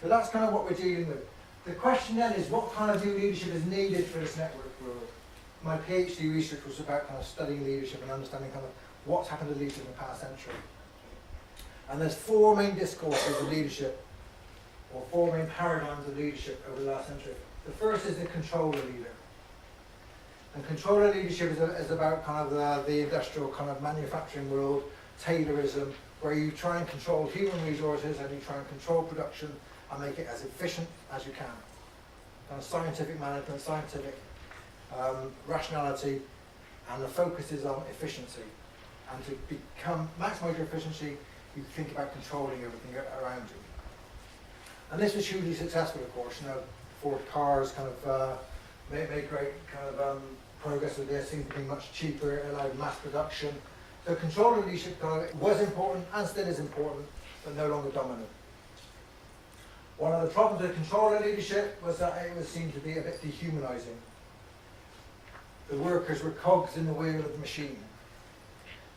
So that's kind of what we're dealing with. The question then is, what kind of new leadership is needed for this network world? My PhD research was about kind of studying leadership and understanding kind of what's happened to leadership in the past century. And there's four main discourses of leadership, or four main paradigms of leadership over the last century. The first is the controller leader. And controller leadership is about kind of the industrial kind of manufacturing world, Taylorism, where you try and control human resources and you try and control production and make it as efficient as you can. Kind of scientific management, scientific rationality, and the focus is on efficiency. And to maximize your efficiency, you think about controlling everything around you. And this was hugely successful, of course. You know, Ford cars kind of made great kind of progress with this, seemed to be much cheaper, it allowed mass production. So controller leadership kind of was important and still is important, but no longer dominant. One of the problems with controller leadership was that it was seen to be a bit dehumanizing. The workers were cogs in the wheel of the machine.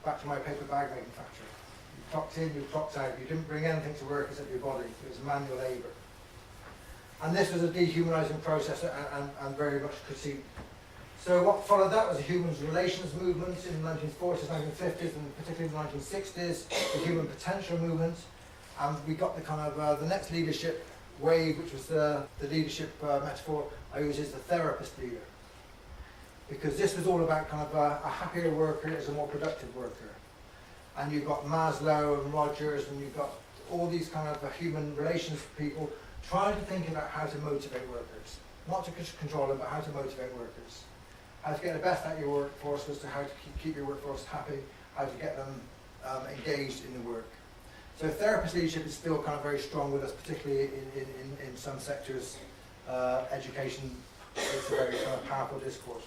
Back to my paper bag making factory. You clocked in, you clocked out. You didn't bring anything to work except your body. It was manual labour. And this was a dehumanizing process and very much critiqued. So what followed that was the human relations movement in the 1940s, 1950s, and particularly the 1960s, the human potential movement. And we got the kind of the next leadership wave, which was the leadership metaphor I use is the therapist leader. Because this was all about kind of a happier worker is a more productive worker. And you've got Maslow and Rogers, and you've got all these kind of keep relations people trying to think about how to motivate workers. Not to control them, but how to motivate workers. How to get the best out of your workforce was to how to keep your workforce happy, how to get them engaged in the work. So therapist leadership is still kind of very strong with us, particularly in some sectors. Education is a very kind of powerful discourse.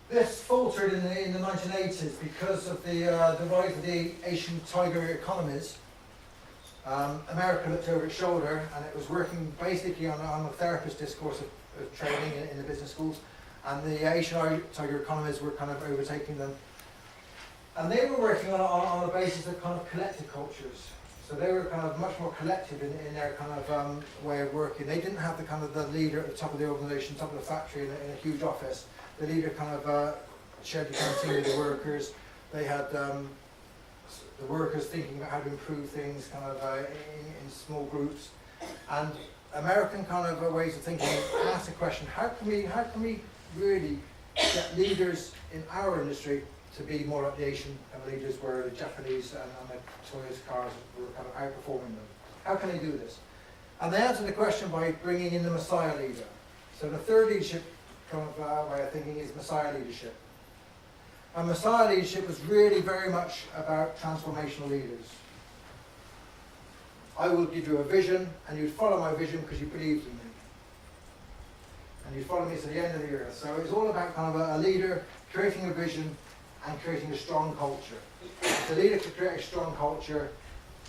This faltered in the 1980s because of the rise of the Asian tiger economies. America looked over its shoulder, and it was working basically on a therapist discourse of training in the business schools, and the Asian tiger economies were kind of overtaking them. And they were working on a basis of kind of collective cultures. So they were kind of much more collective in their kind of way of working. They didn't have the kind of the leader at the top of the organisation, top of the factory in a huge office. The leader kind of shared the canteen with the workers. They had the workers thinking about how to improve things kind of in small groups. And American kind of ways of thinking asked the question, how can we really get leaders in our industry to be more like the Asian kind of leaders where the Japanese and the Toyota cars were kind of outperforming them? How can they do this? And they answered the question by bringing in the Messiah leader. So the third leadership kind of way of thinking is Messiah leadership. And Messiah leadership was really very much about transformational leaders. I will give you a vision, and you'd follow my vision because you believed in me. And you'd follow me to the end of the earth. So it's all about kind of a leader creating a vision and creating a strong culture. If the leader could create a strong culture,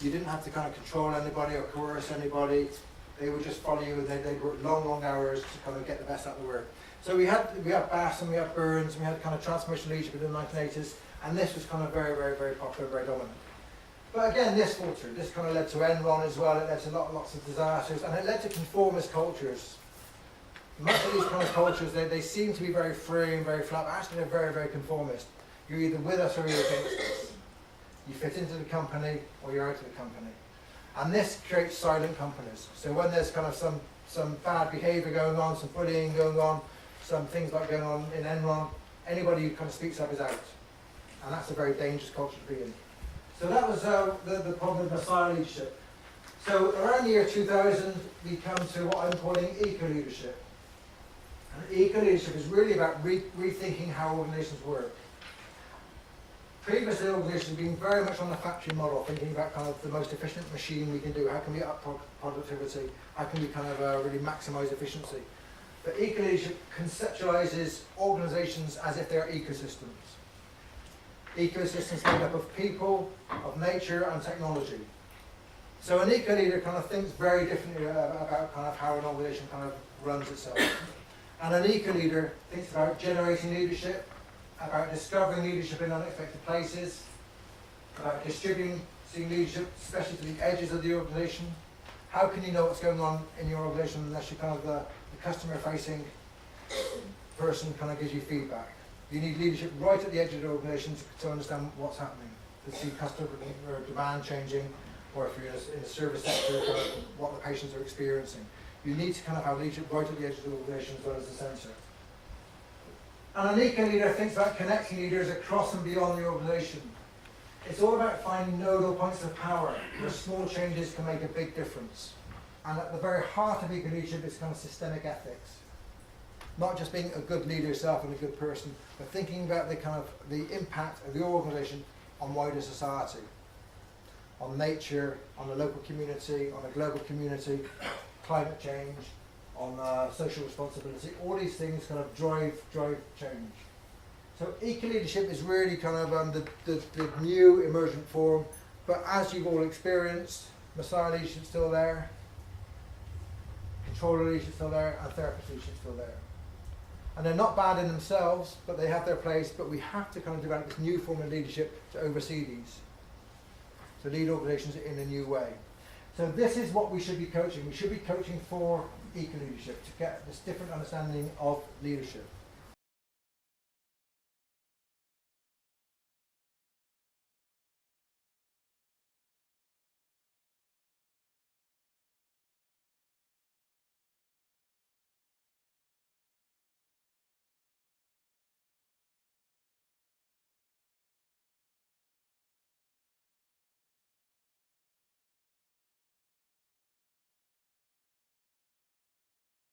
you didn't have to kind of control anybody or coerce anybody. They would just follow you, and they'd work long hours to kind of get the best out of the work. So we had Bass and we had Burns, and we had kind of transformational leadership in the 1980s, and this was kind of very popular, very dominant. But again, this faltered. This kind of led to Enron as well. It led to lots of disasters, and it led to conformist cultures. Most of these kind of cultures, they seem to be very free and very flat, but actually they're very conformist. You're either with us or you're against us. You fit into the company or you're out of the company. And this creates silent companies. So when there's kind of some bad behaviour going on, some bullying going on, some things like going on in Enron, anybody who kind of speaks up is out. And that's a very dangerous culture to be in. So that was the problem with Messiah leadership. So around the year 2000, we come to what I'm calling eco-leadership. And eco-leadership is really about rethinking how organisations work. Previously, organisations have been very much on the factory model, thinking about kind of the most efficient machine we can do, how can we up productivity, how can we kind of really maximise efficiency. But eco-leadership conceptualises organisations as if they're ecosystems. Ecosystems made up of people, of nature and technology. So an eco-leader kind of thinks very differently about kind of how an organisation kind of runs itself. And an eco-leader thinks about generating leadership, about discovering leadership in unexpected places, about distributing leadership, especially to the edges of the organisation, how can you know what's going on in your organization unless you're kind of the customer-facing person kind of gives you feedback? You need leadership right at the edge of the organization to understand what's happening, to see customer demand changing, or if you're in the service sector, kind of what the patients are experiencing. You need to kind of have leadership right at the edge of the organization as well as the centre. And an eco-leader thinks about connecting leaders across and beyond the organisation. It's all about finding nodal points of power where small changes can make a big difference. And at the very heart of eco-leadership is kind of systemic ethics. Not just being a good leader yourself and a good person, but thinking about the impact of your organisation on wider society, on nature, on the local community, on the global community, climate change, on social responsibility. All these things kind of drive change. So eco-leadership is really kind of the new emergent form, but as you've all experienced, Messiah leadership is still there, controller leadership is still there, and therapist leadership is still there. And they're not bad in themselves, but they have their place, but we have to kind of develop this new form of leadership to oversee these, to lead organisations in a new way. So this is what we should be coaching. We should be coaching for eco-leadership, to get this different understanding of leadership.